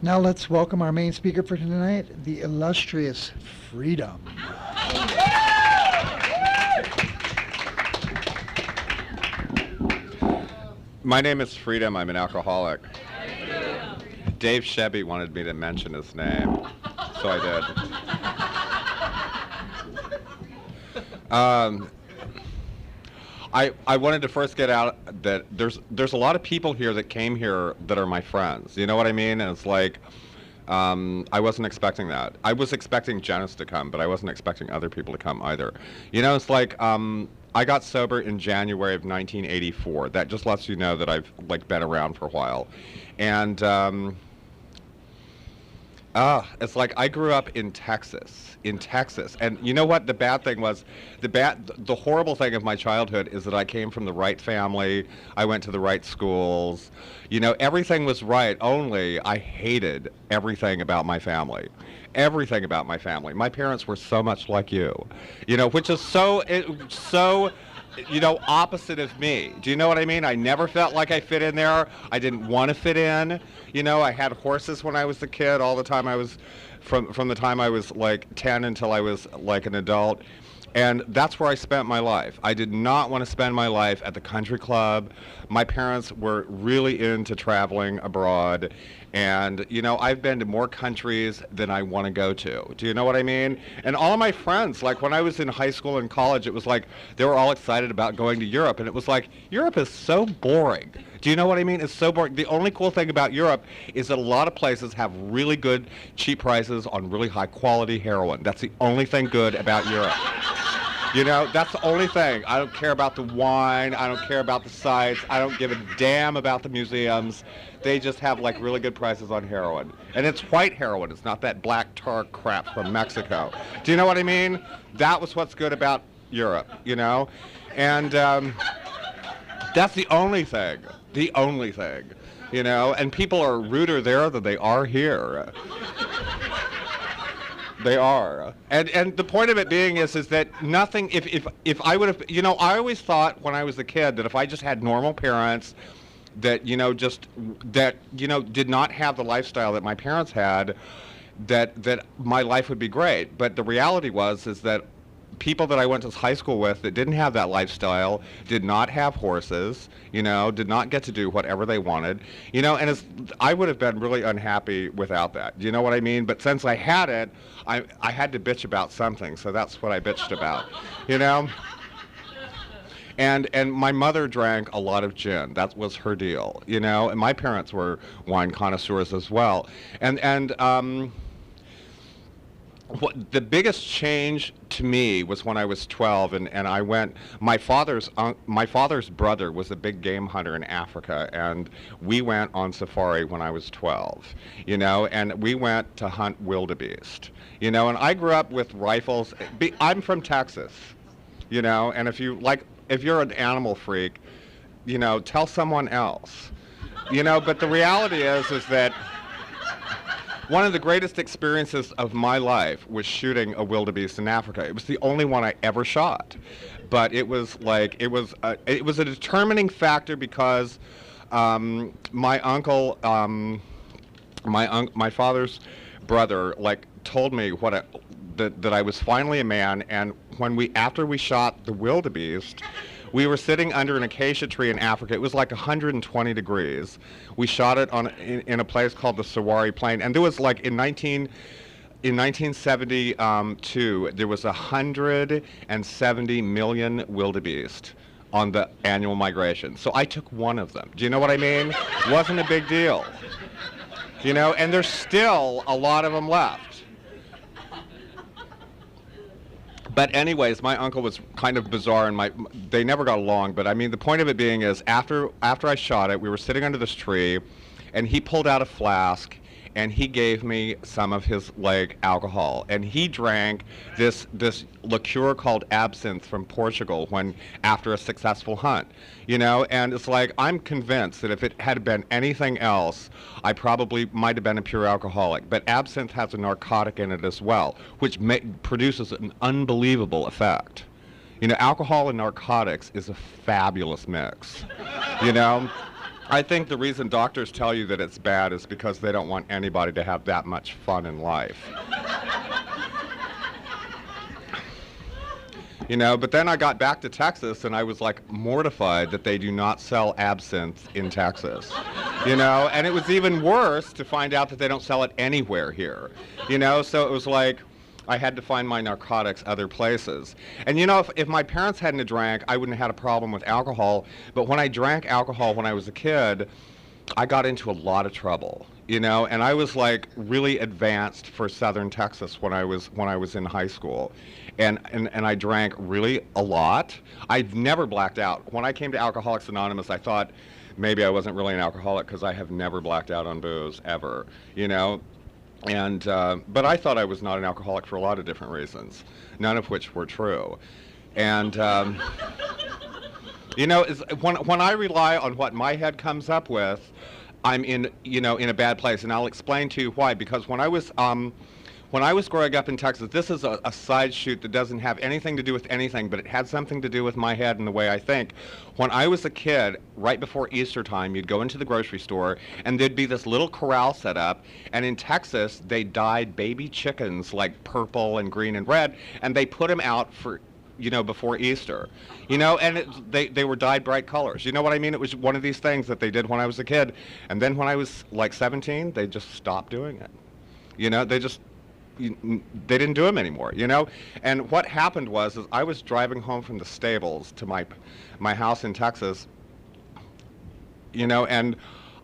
Now let's welcome our main speaker for tonight, the illustrious Fridom. My name is Fridom. I'm an alcoholic. Dave Shebby wanted me to mention his name, so I did. I wanted to first get out that there's a lot of people here that came here that are my friends. You know what I mean? And it's like I wasn't expecting that. I was expecting Janice to come, but I wasn't expecting other people to come either. You know, it's like I got sober in January of 1984. That just lets you know that I've like been around for a while, and it's like I grew up in Texas, and you know what the bad thing was? The horrible thing of my childhood is that I came from the right family, I went to the right schools, you know, everything was right, only I hated everything about my family. Everything about my family. My parents were so much like you know, which is so, you know, opposite of me. Do you know what I mean? I never felt like I fit in there. I didn't want to fit in. You know, I had horses when I was a kid all the time. I was, from the time I was like 10 until I was like an adult. And that's where I spent my life. I did not want to spend my life at the country club. My parents were really into traveling abroad. And, you know, I've been to more countries than I want to go to. Do you know what I mean? And all of my friends, like when I was in high school and college, it was like they were all excited about going to Europe. And it was like, Europe is so boring. Do you know what I mean? It's so boring. The only cool thing about Europe is that a lot of places have really good, cheap prices on really high quality heroin. That's the only thing good about Europe. You know, that's the only thing. I don't care about the wine. I don't care about the sights. I don't give a damn about the museums. They just have like really good prices on heroin. And it's white heroin. It's not that black tar crap from Mexico. Do you know what I mean? That was what's good about Europe, you know? And that's the only thing. The only thing, you know? And people are ruder there than they are here. They are. And the point of it being is that nothing, if I would have, you know, I always thought when I was a kid that if I just had normal parents that, you know, did not have the lifestyle that my parents had, that my life would be great. But the reality is that people that I went to high school with that didn't have that lifestyle, did not have horses, you know, did not get to do whatever they wanted, you know, and I would have been really unhappy without that. Do you know what I mean? But since I had it, I had to bitch about something, so that's what I bitched about, you know? And my mother drank a lot of gin. That was her deal, you know, and my parents were wine connoisseurs as well. What the biggest change to me was when I was 12, and I went. My father's brother was a big game hunter in Africa, and we went on safari when I was 12. You know, and we went to hunt wildebeest. You know, and I grew up with rifles. I'm from Texas. You know, and if you're an animal freak, you know, tell someone else. You know, but the reality is that one of the greatest experiences of my life was shooting a wildebeest in Africa. It was the only one I ever shot, but it was a determining factor because my uncle, my father's brother, like told me that I was finally a man, and after we shot the wildebeest, we were sitting under an acacia tree in Africa. It was like 120 degrees. We shot it in a place called the Sawari Plain, and there was like in 1972 there was 170 million wildebeest on the annual migration. So I took one of them. Do you know what I mean? Wasn't a big deal. You know, and there's still a lot of them left. But anyways, my uncle was kind of bizarre, and they never got along. But I mean, the point of it being is, after I shot it, we were sitting under this tree, and he pulled out a flask, and he gave me some of his like alcohol, and he drank this liqueur called absinthe from Portugal after a successful hunt, you know. And it's like, I'm convinced that if it had been anything else, I probably might have been a pure alcoholic. But absinthe has a narcotic in it as well, which produces an unbelievable effect. You know, alcohol and narcotics is a fabulous mix, you know. I think the reason doctors tell you that it's bad is because they don't want anybody to have that much fun in life. You know, but then I got back to Texas and I was like mortified that they do not sell absinthe in Texas. You know, and it was even worse to find out that they don't sell it anywhere here. You know, so it was like I had to find my narcotics other places. And you know, if my parents hadn't drank, I wouldn't have had a problem with alcohol. But when I drank alcohol when I was a kid, I got into a lot of trouble. You know, and I was like really advanced for Southern Texas when I was in high school. And I drank really a lot. I've never blacked out. When I came to Alcoholics Anonymous, I thought maybe I wasn't really an alcoholic because I have never blacked out on booze, ever, you know? And, but I thought I was not an alcoholic for a lot of different reasons, none of which were true. And, you know, when I rely on what my head comes up with, I'm in, you know, in a bad place. And I'll explain to you why. Because when I was growing up in Texas, this is a side shoot that doesn't have anything to do with anything, but it had something to do with my head and the way I think. When I was a kid, right before Easter time, you'd go into the grocery store, and there'd be this little corral set up, and in Texas, they dyed baby chickens like purple and green and red, and they put them out for, you know, before Easter, you know, and they were dyed bright colors. You know what I mean? It was one of these things that they did when I was a kid, and then when I was like 17, they just stopped doing it. You know, they didn't do them anymore, you know? And what happened was is I was driving home from the stables to my house in Texas, you know, and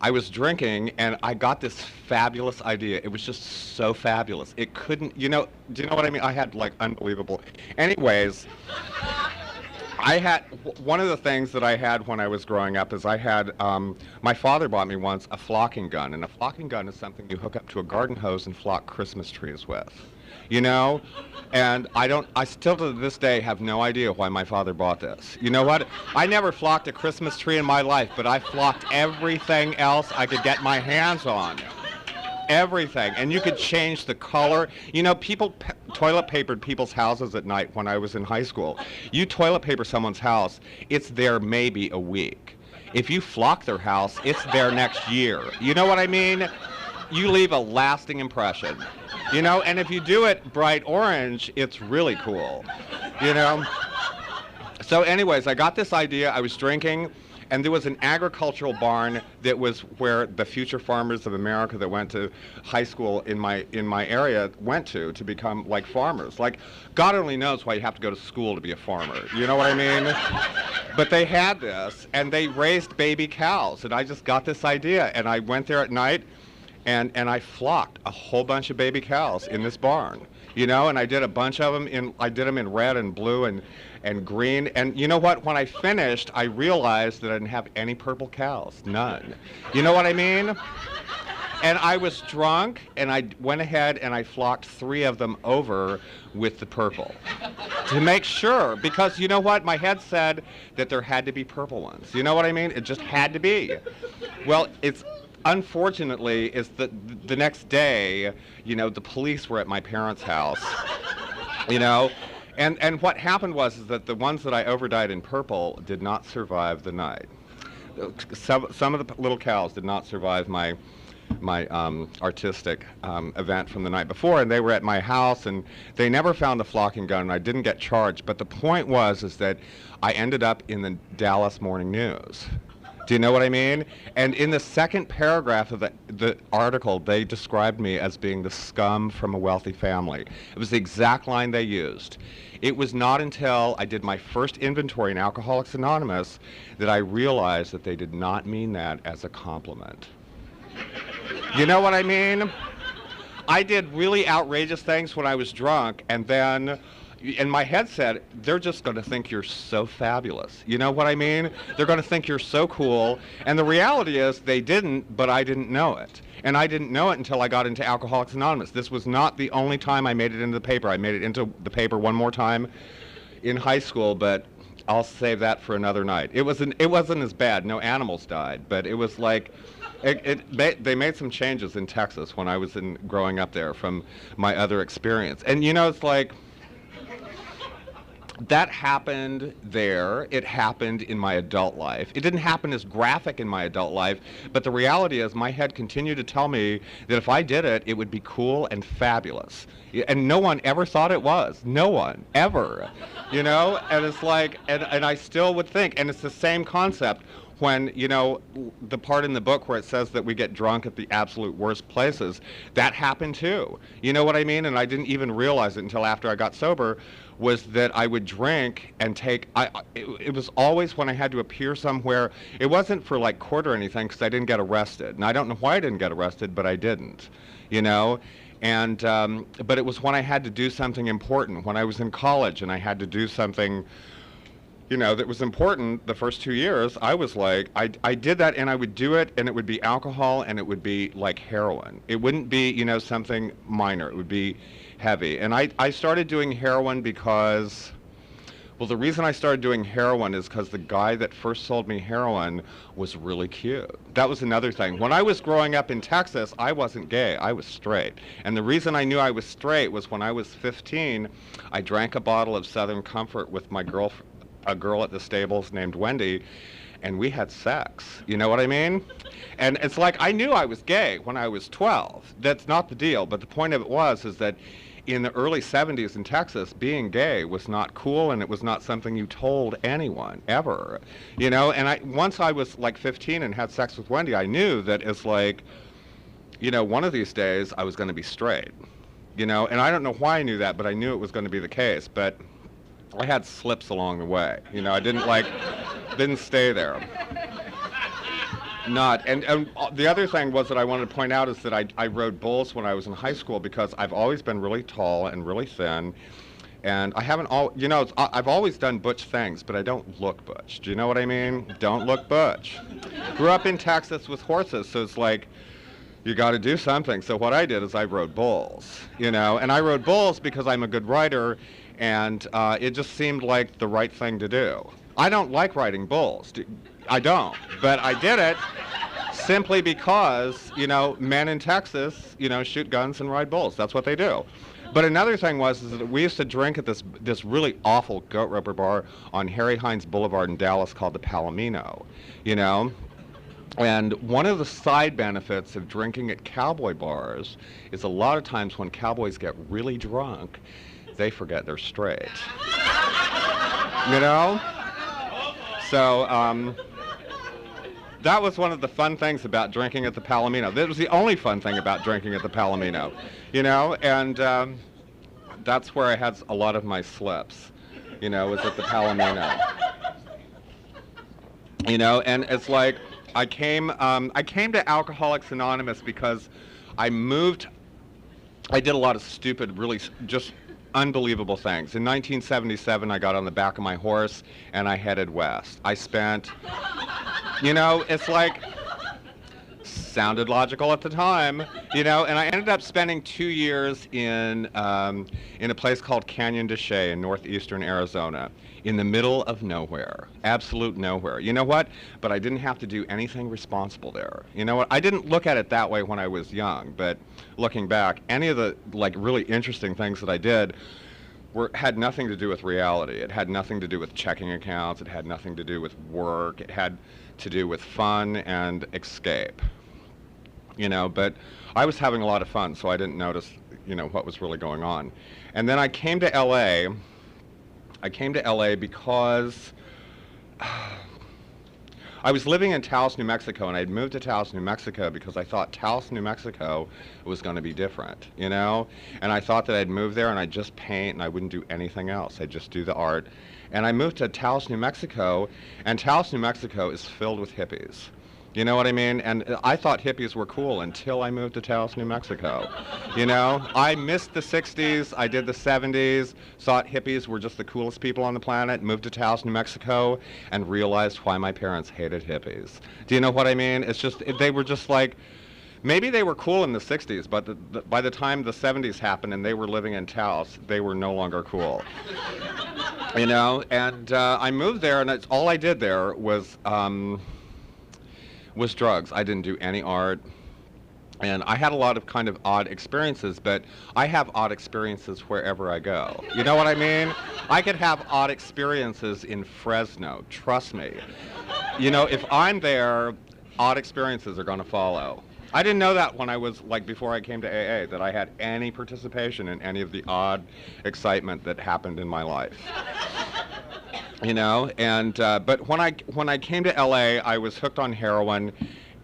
I was drinking, and I got this fabulous idea. It was just so fabulous. It couldn't, you know, do you know what I mean? I had like unbelievable. Anyways, one of the things that I had when I was growing up is I had, my father bought me once a flocking gun, and a flocking gun is something you hook up to a garden hose and flock Christmas trees with, you know? And I still to this day have no idea why my father bought this. You know what? I never flocked a Christmas tree in my life, but I flocked everything else I could get my hands on. Everything. And you could change the color. You know, people toilet papered people's houses at night when I was in high school. You toilet paper someone's house, it's there maybe a week. If you flock their house, it's there next year. You know what I mean? You leave a lasting impression. You know, and if you do it bright orange, it's really cool. You know? So anyways, I got this idea. I was drinking, and there was an agricultural barn that was where the future farmers of America that went to high school in my area went to become like farmers. Like, God only knows why you have to go to school to be a farmer. You know what I mean? But they had this, and they raised baby cows, and I just got this idea, and I went there at night, and I flocked a whole bunch of baby cows in this barn. You know, and I did a bunch of them I did them in red and blue and green. And you know what? When I finished, I realized that I didn't have any purple cows. None. You know what I mean? And I was drunk, and I went ahead and I flocked 3 of them over with the purple to make sure, because you know what? My head said that there had to be purple ones. You know what I mean? It just had to be. Well, unfortunately, is that the next day, you know, the police were at my parents' house, you know, and what happened was that the ones that I overdyed in purple did not survive the night. Some of the little cows did not survive my artistic event from the night before, and they were at my house, and they never found the flocking gun, and I didn't get charged. But the point is that I ended up in the Dallas Morning News. Do you know what I mean? And in the second paragraph of the article, they described me as being the scum from a wealthy family. It was the exact line they used. It was not until I did my first inventory in Alcoholics Anonymous that I realized that they did not mean that as a compliment. You know what I mean? I did really outrageous things when I was drunk, and then and my head said, they're just going to think you're so fabulous. You know what I mean? They're going to think you're so cool. And the reality is they didn't, but I didn't know it. And I didn't know it until I got into Alcoholics Anonymous. This was not the only time I made it into the paper. I made it into the paper one more time in high school, but I'll save that for another night. It wasn't as bad. No animals died, but it was like, they made some changes in Texas when I was growing up there from my other experience. And you know, it's like, that happened there. It happened in my adult life. It didn't happen as graphic in my adult life, but the reality is my head continued to tell me that if I did it, it would be cool and fabulous. And no one ever thought it was. No one, ever. You know? And it's like, and I still would think, and it's the same concept when, you know, the part in the book where it says that we get drunk at the absolute worst places, that happened too. You know what I mean? And I didn't even realize it until after I got sober, was that I would drink and take, it was always when I had to appear somewhere. It wasn't for like court or anything because I didn't get arrested. And I don't know why I didn't get arrested, but I didn't, you know? And, but it was when I had to do something important, when I was in college and I had to do something, you know, that was important. The first 2 years, I was like, I did that, and I would do it, and it would be alcohol, and it would be like heroin. It wouldn't be, you know, something minor. It would be heavy. And I started doing heroin because, well, the reason I started doing heroin is because the guy that first sold me heroin was really cute. That was another thing. When I was growing up in Texas, I wasn't gay. I was straight. And the reason I knew I was straight was when I was 15, I drank a bottle of Southern Comfort with my girlfriend, a girl at the stables named Wendy, and we had sex. You know what I mean? And it's like I knew I was gay when I was 12. That's not the deal, but the point of it is that in the early 70s in Texas, being gay was not cool, and it was not something you told anyone, ever. You know, and once I was like 15 and had sex with Wendy, I knew that it's like, you know, one of these days I was going to be straight. You know, and I don't know why I knew that, but I knew it was going to be the case. But I had slips along the way. You know, I didn't stay there. And the other thing was that I wanted to point out is that I rode bulls when I was in high school because I've always been really tall and really thin. And I haven't you know, I've always done butch things, but I don't look butch. Do you know what I mean? Don't look butch. Grew up in Texas with horses, so it's like, you got to do something. So what I did is I rode bulls, you know, and I rode bulls because I'm a good rider, and it just seemed like the right thing to do. I don't like riding bulls. I don't. But I did it simply because, you know, men in Texas, you know, shoot guns and ride bulls. That's what they do. But another thing is that we used to drink at this really awful goat rubber bar on Harry Hines Boulevard in Dallas called the Palomino, you know. And one of the side benefits of drinking at cowboy bars is a lot of times when cowboys get really drunk, they forget they're straight. You know? So, that was one of the fun things about drinking at the Palomino. That was the only fun thing about drinking at the Palomino, you know? And that's where I had a lot of my slips, you know, was at the Palomino. You know, and it's like, I came to Alcoholics Anonymous because I did a lot of stupid, really just unbelievable things. In 1977, I got on the back of my horse and I headed west. I spent, you know, it's like, sounded logical at the time, you know, and I ended up spending 2 years in a place called Canyon de Chelly in northeastern Arizona, in the middle of nowhere, absolute nowhere. You know what? But I didn't have to do anything responsible there. You know what? I didn't look at it that way when I was young, but looking back, any of the like really interesting things that I did had nothing to do with reality. It had nothing to do with checking accounts. It had nothing to do with work. It had to do with fun and escape. You know, but I was having a lot of fun, so I didn't notice, you know, what was really going on. And then I came to LA. I came to LA because I was living in Taos, New Mexico, and I'd moved to Taos, New Mexico because I thought Taos, New Mexico was going to be different, you know? And I thought that I'd move there and I'd just paint and I wouldn't do anything else. I'd just do the art. And I moved to Taos, New Mexico, and Taos, New Mexico is filled with hippies. You know what I mean? And I thought hippies were cool until I moved to Taos, New Mexico. You know, I missed the 60s, I did the 70s, thought hippies were just the coolest people on the planet, moved to Taos, New Mexico, and realized why my parents hated hippies. Do you know what I mean? It's just, they were just like, maybe they were cool in the 60s, but by the time the 70s happened and they were living in Taos, they were no longer cool. You know, and I moved there, and all I did there was drugs. I didn't do any art. And I had a lot of kind of odd experiences, but I have odd experiences wherever I go. You know what I mean? I could have odd experiences in Fresno, trust me. You know, if I'm there, odd experiences are going to follow. I didn't know that when I was, like, before I came to AA, that I had any participation in any of the odd excitement that happened in my life. You know, and but when I came to LA, I was hooked on heroin,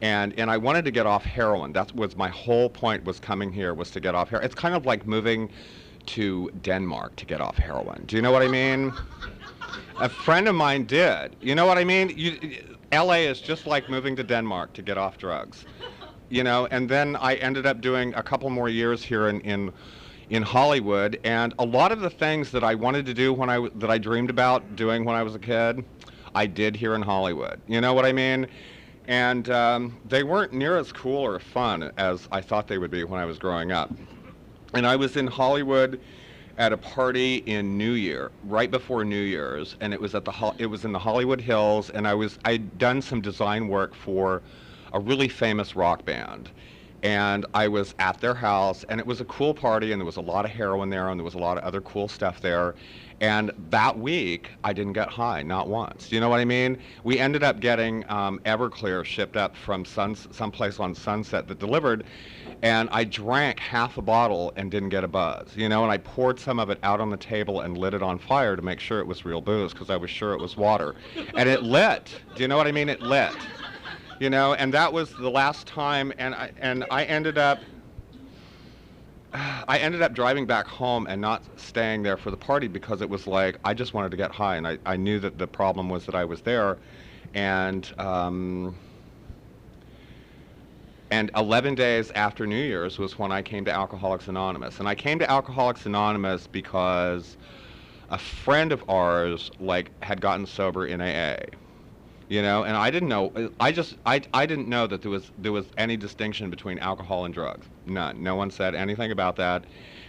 and I wanted to get off heroin. That was my whole point, was coming here, was to get off heroin. It's kind of like moving to Denmark to get off heroin. Do you know what I mean? A friend of mine did. You know what I mean? LA is just like moving to Denmark to get off drugs. You know, and then I ended up doing a couple more years here in Hollywood, and a lot of the things that I wanted to do that I dreamed about doing when I was a kid, I did here in Hollywood. You know what I mean? And they weren't near as cool or fun as I thought they would be when I was growing up. And I was in Hollywood at a party in New Year, right before New Year's, and it was in the Hollywood Hills, and I'd done some design work for a really famous rock band. And I was at their house, and it was a cool party, and there was a lot of heroin there, and there was a lot of other cool stuff there. And that week, I didn't get high, not once. Do you know what I mean? We ended up getting Everclear shipped up from someplace on Sunset that delivered, and I drank half a bottle and didn't get a buzz. You know, and I poured some of it out on the table and lit it on fire to make sure it was real booze, because I was sure it was water. And it lit. Do you know what I mean? It lit. You know, and that was the last time, and I ended up driving back home and not staying there for the party, because it was like I just wanted to get high, and I knew that the problem was that I was there, and 11 days after New Year's was when I came to Alcoholics Anonymous. And I came to Alcoholics Anonymous because a friend of ours, like, had gotten sober in AA. You know, and I didn't know. I didn't know that there was any distinction between alcohol and drugs. None. No one said anything about that.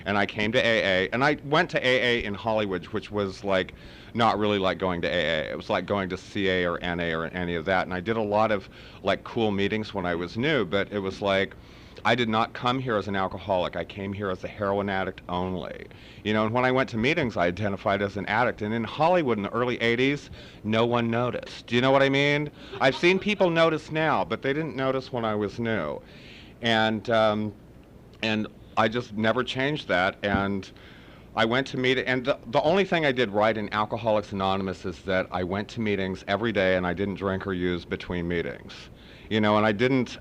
And I came to AA, and I went to AA in Hollywood, which was like not really like going to AA. It was like going to CA or NA or any of that. And I did a lot of like cool meetings when I was new, but it was like I did not come here as an alcoholic. I came here as a heroin addict only. You know, and when I went to meetings, I identified as an addict. And in Hollywood in the early 80s, no one noticed. Do you know what I mean? I've seen people notice now, but they didn't notice when I was new. And I just never changed that. And I went to meet, and the only thing I did right in Alcoholics Anonymous is that I went to meetings every day, and I didn't drink or use between meetings. You know, and I didn't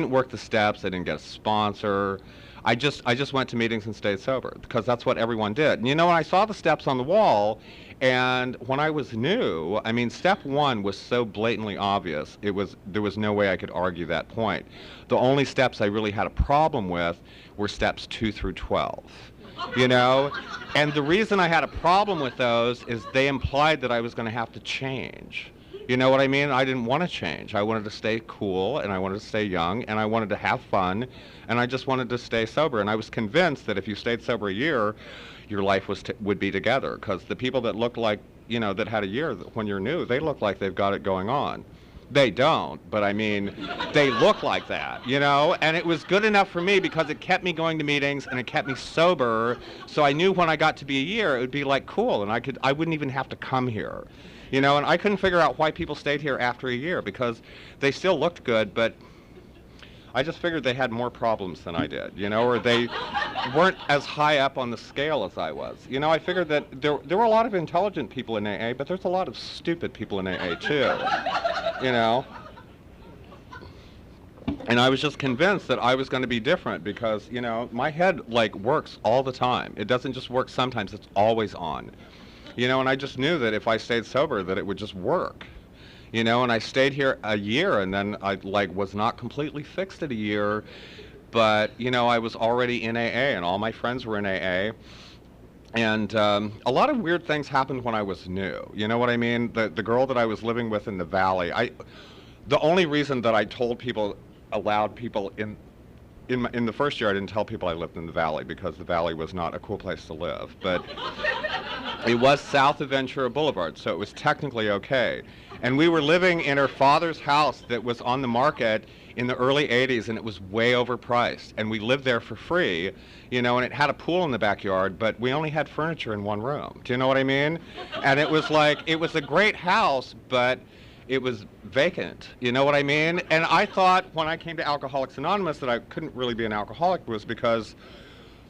work the steps. I didn't get a sponsor. I just went to meetings and stayed sober, because that's what everyone did. And you know, when I saw the steps on the wall, and when I was new, I mean, step 1 was so blatantly obvious. There was no way I could argue that point. The only steps I really had a problem with were steps 2 through 12. You know, and the reason I had a problem with those is they implied that I was going to have to change. You know what I mean? I didn't want to change. I wanted to stay cool, and I wanted to stay young, and I wanted to have fun, and I just wanted to stay sober. And I was convinced that if you stayed sober a year, your life would be together, because the people that looked like, you know, that had a year when you're new, they look like they've got it going on. They don't, but I mean, they look like that, you know? And it was good enough for me, because it kept me going to meetings, and it kept me sober, so I knew when I got to be a year, it would be like cool, and I wouldn't even have to come here. You know, and I couldn't figure out why people stayed here after a year, because they still looked good, but I just figured they had more problems than I did, you know, or they weren't as high up on the scale as I was. You know, I figured that there were a lot of intelligent people in AA, but there's a lot of stupid people in AA too, you know. And I was just convinced that I was going to be different, because, you know, my head, like, works all the time. It doesn't just work sometimes, it's always on. You know, and I just knew that if I stayed sober, that it would just work. You know, and I stayed here a year, and then I, like, was not completely fixed at a year, but, you know, I was already in AA, and all my friends were in AA. And a lot of weird things happened when I was new. You know what I mean? The girl that I was living with in the Valley, the only reason that I told people, allowed people in the first year, I didn't tell people I lived in the Valley, because the Valley was not a cool place to live. But it was south of Ventura Boulevard, so it was technically okay. And we were living in her father's house that was on the market in the early 80s, and it was way overpriced. And we lived there for free, you know, and it had a pool in the backyard, but we only had furniture in one room. Do you know what I mean? And it was like, it was a great house, but it was vacant. You know what I mean? And I thought when I came to Alcoholics Anonymous that I couldn't really be an alcoholic was because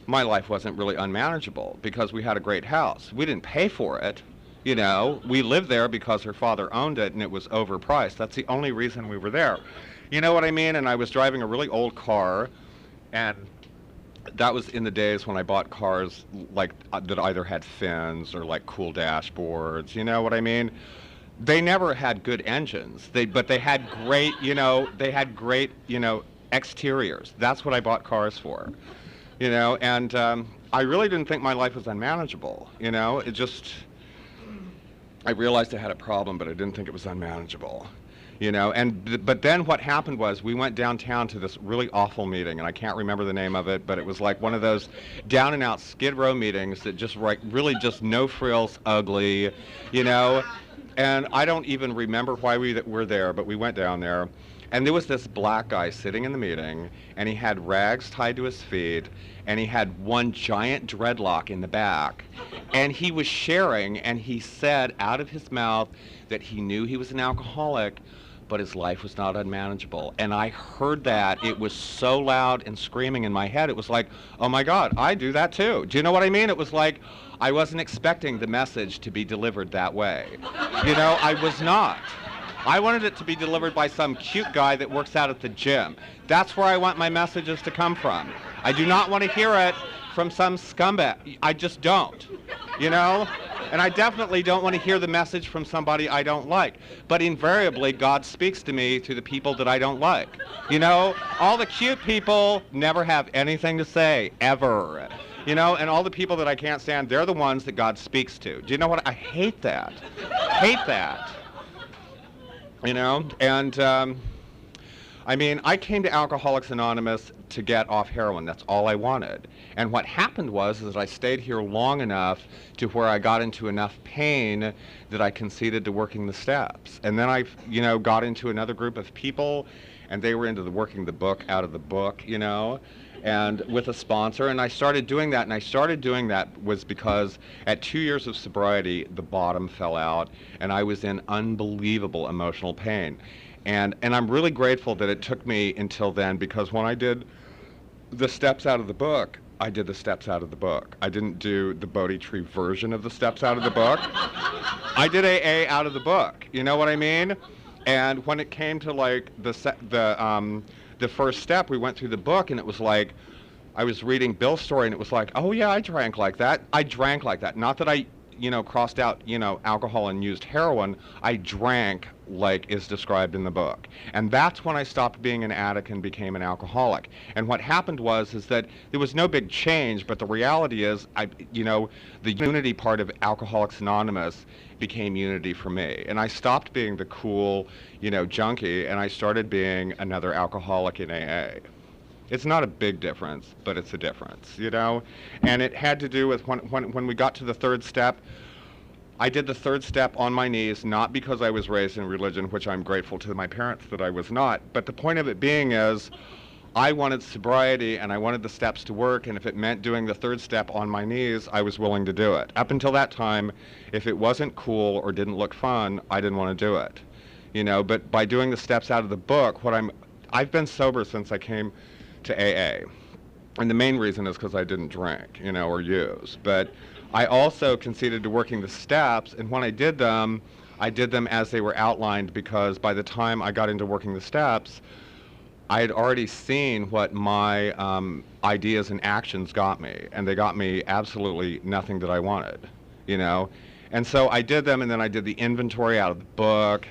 my life wasn't really unmanageable, because we had a great house. We didn't pay for it. You know, we lived there because her father owned it and it was overpriced. That's the only reason we were there. You know what I mean? And I was driving a really old car, and that was in the days when I bought cars like that either had fins or like cool dashboards. You know what I mean? They never had good engines. But they had great, exteriors. That's what I bought cars for. You know, and I really didn't think my life was unmanageable. You know, I realized I had a problem, but I didn't think it was unmanageable, you know. But then what happened was we went downtown to this really awful meeting, and I can't remember the name of it, but it was like one of those down and out Skid Row meetings that just really just no frills, ugly, you know. And I don't even remember why we were there, but we went down there. And there was this black guy sitting in the meeting, and he had rags tied to his feet, and he had one giant dreadlock in the back. And he was sharing, and he said out of his mouth that he knew he was an alcoholic, but his life was not unmanageable. And I heard that. It was so loud and screaming in my head. It was like, oh my God, I do that too. Do you know what I mean? It was like, I wasn't expecting the message to be delivered that way. You know, I was not. I wanted it to be delivered by some cute guy that works out at the gym. That's where I want my messages to come from. I do not want to hear it from some scumbag. I just don't, you know? And I definitely don't want to hear the message from somebody I don't like. But invariably, God speaks to me through the people that I don't like. You know, all the cute people never have anything to say, ever. You know, and all the people that I can't stand, they're the ones that God speaks to. Do you know what? I hate that. Hate that. You know, and I mean, I came to Alcoholics Anonymous to get off heroin. That's all I wanted. And what happened was that I stayed here long enough to where I got into enough pain that I conceded to working the steps. And then I, you know, got into another group of people, and they were into the working the book out of the book, you know, and with a sponsor. And I started doing that, and I started doing that was because at 2 years of sobriety, the bottom fell out, and I was in unbelievable emotional pain. And I'm really grateful that it took me until then, because when I did the steps out of the book, I did the steps out of the book. I didn't do the Bodhi Tree version of the steps out of the book. I did AA out of the book. You know what I mean? And when it came to like the first step, we went through the book, and it was like, I was reading Bill's story, and it was like, oh yeah, I drank like that. I drank like that. Not that I, you know, crossed out, you know, alcohol and used heroin. I drank like is described in the book. And that's when I stopped being an addict and became an alcoholic. And what happened is that there was no big change, but the reality is, you know, the unity part of Alcoholics Anonymous became unity for me. And I stopped being the cool, you know, junkie, and I started being another alcoholic in AA. It's not a big difference, but it's a difference, you know? And it had to do with when we got to the third step, I did the third step on my knees, not because I was raised in religion, which I'm grateful to my parents that I was not, but the point of it being is, I wanted sobriety, and I wanted the steps to work, and if it meant doing the third step on my knees, I was willing to do it. Up until that time, if it wasn't cool or didn't look fun, I didn't want to do it. You know, but by doing the steps out of the book, I've been sober since I came to AA. And the main reason is because I didn't drink, you know, or use. But I also conceded to working the steps, and when I did them as they were outlined, because by the time I got into working the steps, I had already seen what my ideas and actions got me, and they got me absolutely nothing that I wanted, you know? And so I did them, and then I did the inventory out of the book,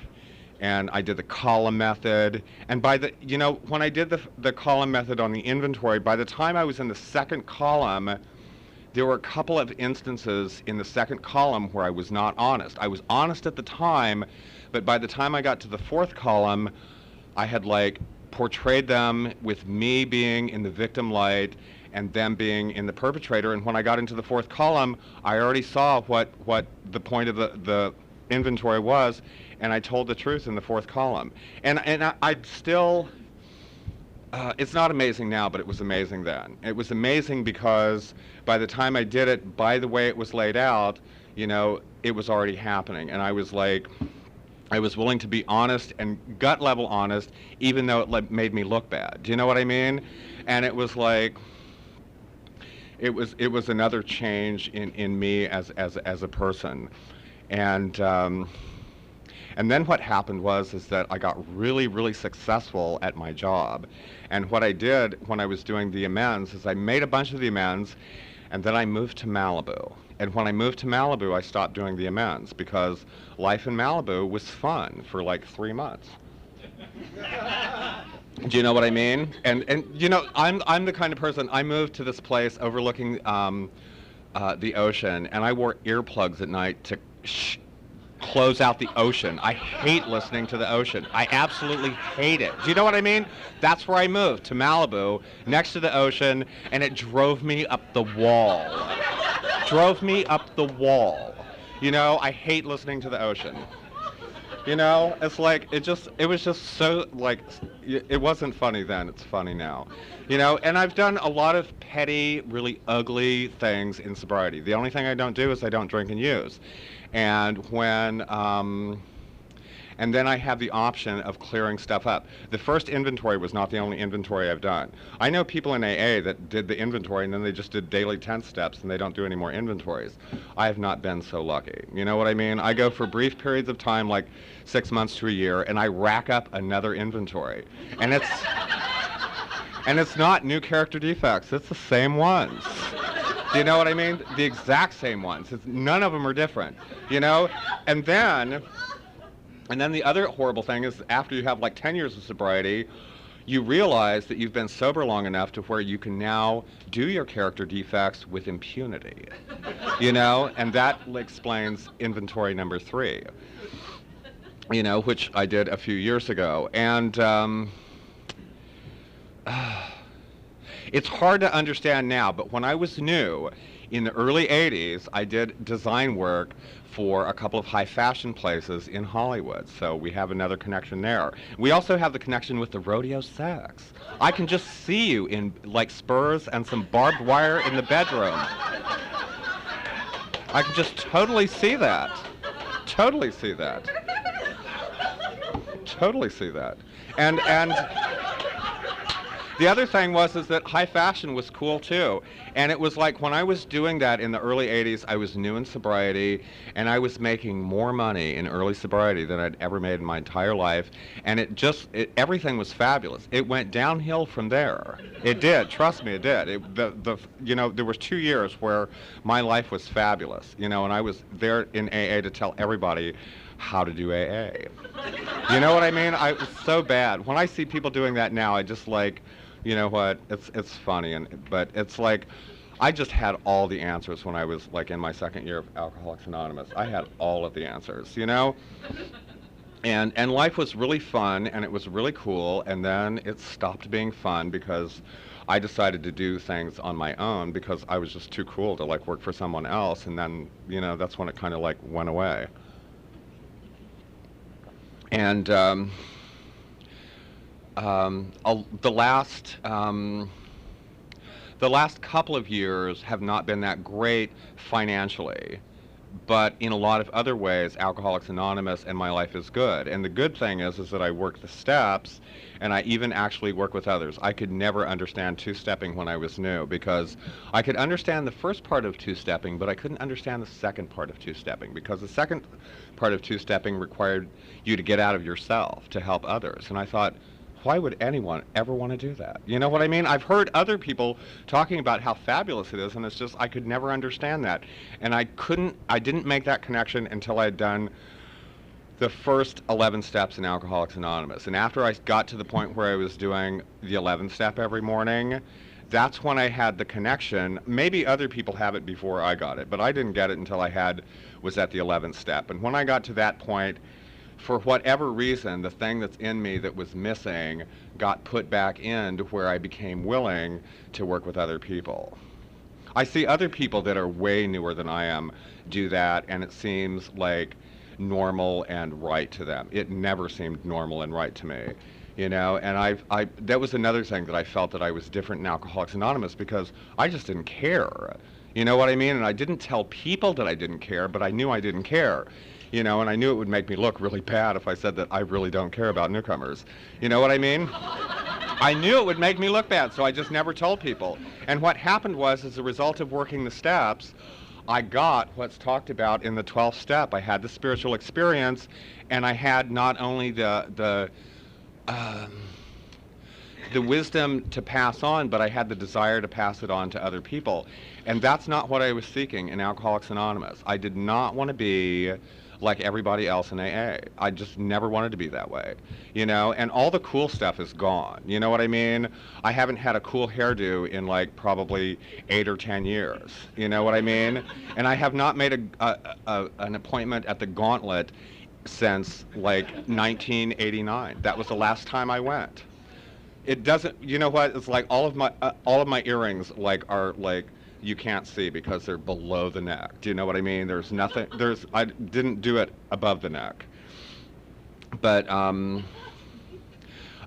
and I did the column method, and you know, when I did the column method on the inventory, by the time I was in the second column, there were a couple of instances in the second column where I was not honest. I was honest at the time, but by the time I got to the fourth column, I had like portrayed them with me being in the victim light and them being in the perpetrator. And when I got into the fourth column, I already saw what the point of the inventory was, and I told the truth in the fourth column. And I'd still, it's not amazing now, but it was amazing then. It was amazing because by the time I did it, by the way it was laid out, you know, it was already happening. And I was like, I was willing to be honest and gut level honest, even though it made me look bad. Do you know what I mean? And it was like, it was another change in me as a person. And then what happened is that I got really, really successful at my job. And what I did when I was doing the amends is I made a bunch of the amends, and then I moved to Malibu. And when I moved to Malibu, I stopped doing the amends because life in Malibu was fun for like 3 months. Do you know what I mean? And you know, I'm the kind of person, I moved to this place overlooking the ocean, and I wore earplugs at night to close out the ocean. I hate listening to the ocean. I absolutely hate it. Do you know what I mean? That's where I moved, to Malibu, next to the ocean, and it drove me up the wall. Drove me up the wall. You know, I hate listening to the ocean. You know, it's like, it was just so, like, it wasn't funny then, it's funny now. You know, and I've done a lot of petty, really ugly things in sobriety. The only thing I don't do is I don't drink and use. And and then I have the option of clearing stuff up. The first inventory was not the only inventory I've done. I know people in AA that did the inventory and then they just did daily 10 steps and they don't do any more inventories. I have not been so lucky. You know what I mean? I go for brief periods of time, like 6 months to a year, and I rack up another inventory. And it's not new character defects, it's the same ones. Do you know what I mean? The exact same ones. None of them are different, you know? And then the other horrible thing is after you have like 10 years of sobriety, you realize that you've been sober long enough to where you can now do your character defects with impunity, you know? And that explains inventory number 3, you know, which I did a few years ago. And it's hard to understand now, but when I was new, in the early 80s, I did design work for a couple of high fashion places in Hollywood, so we have another connection there. We also have the connection with the rodeo sex. I can just see you in like spurs and some barbed wire in the bedroom. I can just totally see that. Totally see that. Totally see that. And the other thing is that high fashion was cool too. And it was like when I was doing that in the early 80s, I was new in sobriety, and I was making more money in early sobriety than I'd ever made in my entire life. And everything was fabulous. It went downhill from there. It did, trust me, it did. You know, there was 2 years where my life was fabulous, you know, and I was there in AA to tell everybody how to do AA. You know what I mean? It was so bad. When I see people doing that now, I just like, you know what, it's funny, but it's like, I just had all the answers when I was like in my second year of Alcoholics Anonymous. I had all of the answers, you know? And life was really fun, and it was really cool, and then it stopped being fun because I decided to do things on my own because I was just too cool to like work for someone else, and then, you know, that's when it kind of like went away. And the last couple of years have not been that great financially, but in a lot of other ways, Alcoholics Anonymous and my life is good. And the good thing is that I work the steps, and I even actually work with others. I could never understand two-stepping when I was new because I could understand the first part of two-stepping, but I couldn't understand the second part of two-stepping because the second part of two-stepping required you to get out of yourself to help others. And I thought, why would anyone ever want to do that? You know what I mean? I've heard other people talking about how fabulous it is, and it's just, I could never understand that. And I didn't make that connection until I had done the first 11 steps in Alcoholics Anonymous. And after I got to the point where I was doing the 11th step every morning, that's when I had the connection. Maybe other people have it before I got it, but I didn't get it until was at the 11th step. And when I got to that point, for whatever reason, the thing that's in me that was missing got put back in to where I became willing to work with other people. I see other people that are way newer than I am do that, and it seems like normal and right to them. It never seemed normal and right to me. You know, and that was another thing that I felt that I was different in Alcoholics Anonymous because I just didn't care. You know what I mean? And I didn't tell people that I didn't care, but I knew I didn't care. You know, and I knew it would make me look really bad if I said that I really don't care about newcomers. You know what I mean? I knew it would make me look bad, so I just never told people. And what happened was, as a result of working the steps, I got what's talked about in the 12th step. I had the spiritual experience, and I had not only the wisdom to pass on, but I had the desire to pass it on to other people. And that's not what I was seeking in Alcoholics Anonymous. I did not want to be like everybody else in AA. I just never wanted to be that way, you know, and all the cool stuff is gone. You know what I mean? I haven't had a cool hairdo in like probably 8 or 10 years. You know what I mean? And I have not made an appointment at the Gauntlet since like 1989. That was the last time I went. It doesn't, you know what? It's like all of my earrings like are like you can't see because they're below the neck. Do you know what I mean? There's nothing. I didn't do it above the neck. But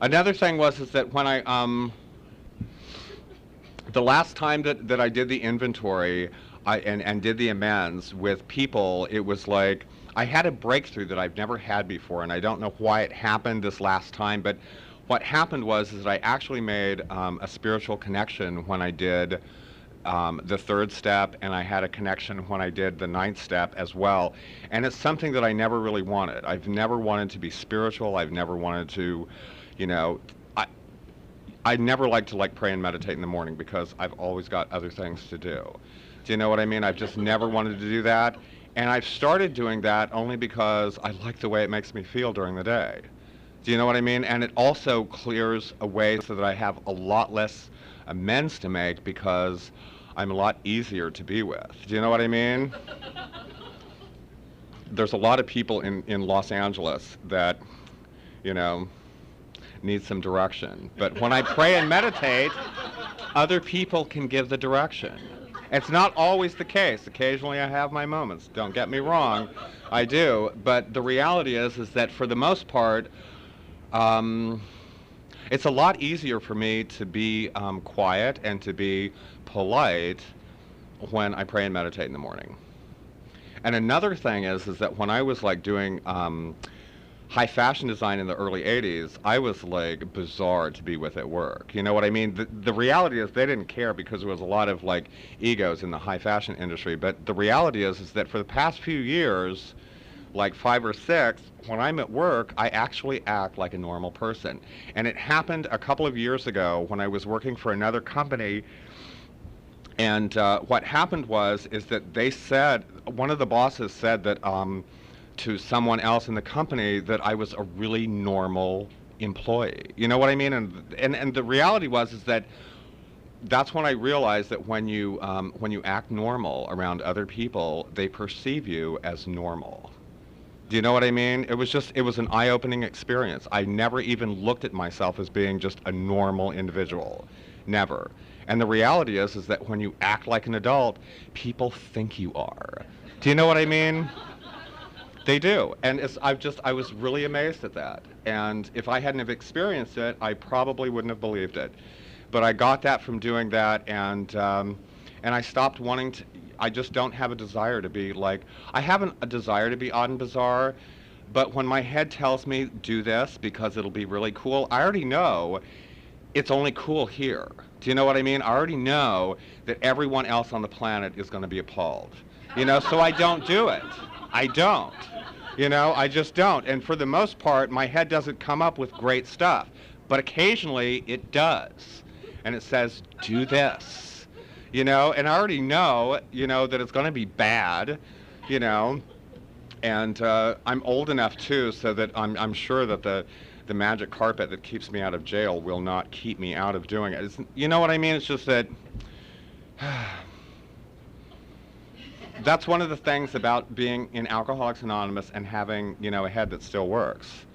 another thing was is that when the last time that I did the inventory, and did the amends with people, it was like I had a breakthrough that I've never had before, and I don't know why it happened this last time, but what happened was is that I actually made a spiritual connection when I did the 3rd step, and I had a connection when I did the 9th step as well. And it's something that I never really wanted. I've never wanted to be spiritual. I've never wanted to, you know, I never like to like pray and meditate in the morning because I've always got other things to do. Do you know what I mean? I've just never wanted to do that. And I've started doing that only because I like the way it makes me feel during the day. Do you know what I mean? And it also clears away so that I have a lot less amends to make because I'm a lot easier to be with. Do you know what I mean? There's a lot of people in Los Angeles that, you know, need some direction. But when I pray and meditate, other people can give the direction. It's not always the case. Occasionally I have my moments. Don't get me wrong, I do. But the reality is that for the most part, it's a lot easier for me to be quiet and to be polite when I pray and meditate in the morning. And another thing is that when I was like doing high fashion design in the early 80s, I was like bizarre to be with at work. You know what I mean? The reality is they didn't care because there was a lot of like egos in the high fashion industry. But the reality is that for the past few years, like 5 or 6, when I'm at work, I actually act like a normal person. And it happened a couple of years ago when I was working for another company. And what happened was that they said, one of the bosses said that to someone else in the company that I was a really normal employee. You know what I mean? And the reality was that that's when I realized that when you act normal around other people, they perceive you as normal. Do you know what I mean? It was an eye-opening experience. I never even looked at myself as being just a normal individual. Never. And the reality is that when you act like an adult, people think you are. Do you know what I mean? They do. And I was really amazed at that. And if I hadn't have experienced it, I probably wouldn't have believed it. But I got that from doing that, and I stopped wanting to. I just don't have a desire to be like, I have a desire to be odd and bizarre, but when my head tells me do this because it'll be really cool, I already know it's only cool here. Do you know what I mean? I already know that everyone else on the planet is going to be appalled. You know, so I don't do it. I don't. You know, I just don't. And for the most part, my head doesn't come up with great stuff, but occasionally it does. And it says, do this. You know, and I already know, you know, that it's going to be bad, you know, and I'm old enough too, so that I'm sure that the magic carpet that keeps me out of jail will not keep me out of doing it. You know what I mean? It's just that that's one of the things about being in Alcoholics Anonymous and having, you know, a head that still works.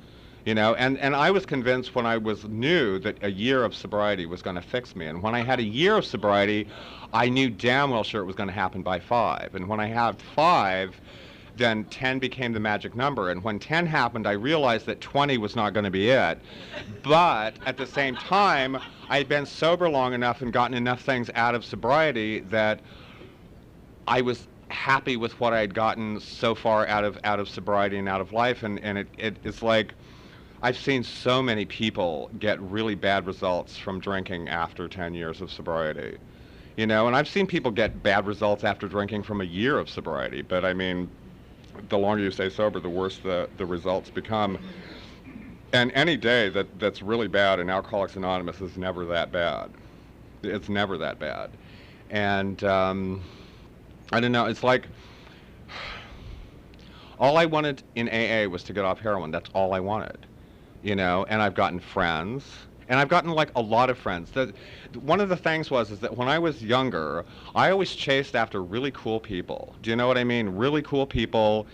You know, and I was convinced when I was new that a year of sobriety was going to fix me. And when I had a year of sobriety, I knew damn well sure it was going to happen by 5. And when I had 5, then 10 became the magic number. And when 10 happened, I realized that 20 was not going to be it. But at the same time, I had been sober long enough and gotten enough things out of sobriety that I was happy with what I had gotten so far out of sobriety and out of life. And it's like, I've seen so many people get really bad results from drinking after 10 years of sobriety. You know, and I've seen people get bad results after drinking from a year of sobriety, but I mean, the longer you stay sober, the worse the results become. And any day that's really bad in Alcoholics Anonymous is never that bad. It's never that bad. And I don't know, it's like, all I wanted in AA was to get off heroin. That's all I wanted, you know, and I've gotten friends. And I've gotten like a lot of friends. One of the things is that when I was younger, I always chased after really cool people. Do you know what I mean? Really cool people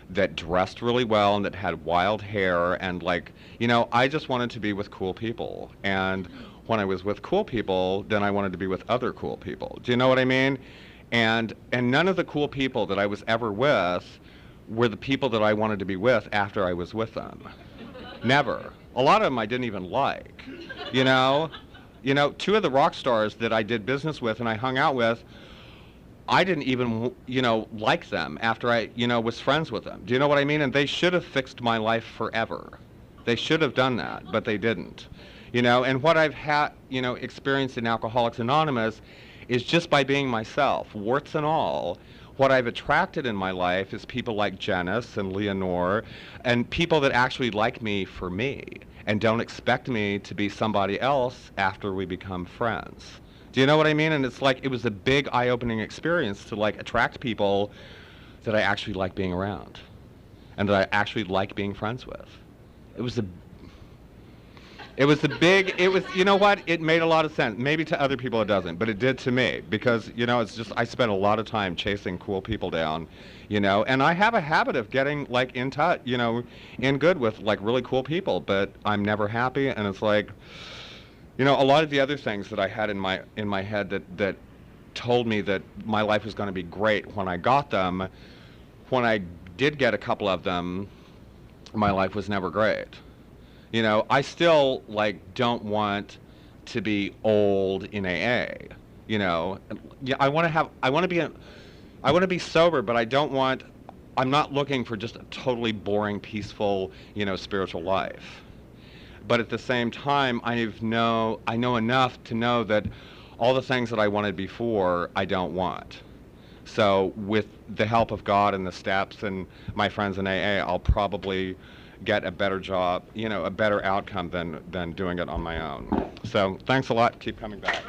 that dressed really well and that had wild hair and like, you know, I just wanted to be with cool people. And when I was with cool people, then I wanted to be with other cool people. Do you know what I mean? And none of the cool people that I was ever with were the people that I wanted to be with after I was with them. Never. A lot of them I didn't even like, you know? You know, two of the rock stars that I did business with and I hung out with, I didn't even, you know, like them after I, you know, was friends with them. Do you know what I mean? And they should have fixed my life forever. They should have done that, but they didn't. You know, and what I've had, you know, experienced in Alcoholics Anonymous is just by being myself, warts and all. What I've attracted in my life is people like Janice and Leonore and people that actually like me for me and don't expect me to be somebody else after we become friends. Do you know what I mean? And it's like, it was a big eye-opening experience to like attract people that I actually like being around and that I actually like being friends with. It was you know what, it made a lot of sense. Maybe to other people it doesn't, but it did to me because, you know, it's just, I spent a lot of time chasing cool people down, you know, and I have a habit of getting like in touch, you know, in good with like really cool people, but I'm never happy. And it's like, you know, a lot of the other things that I had in my head that told me that my life was going to be great when I got them, when I did get a couple of them, my life was never great. You know, I still like don't want to be old in AA. You know, yeah, I want to be sober, but I'm not looking for just a totally boring, peaceful, you know, spiritual life. But at the same time, I know enough to know that all the things that I wanted before, I don't want. So with the help of God and the steps and my friends in AA, I'll probably get a better job, you know, a better outcome than doing it on my own. So thanks a lot. Keep coming back.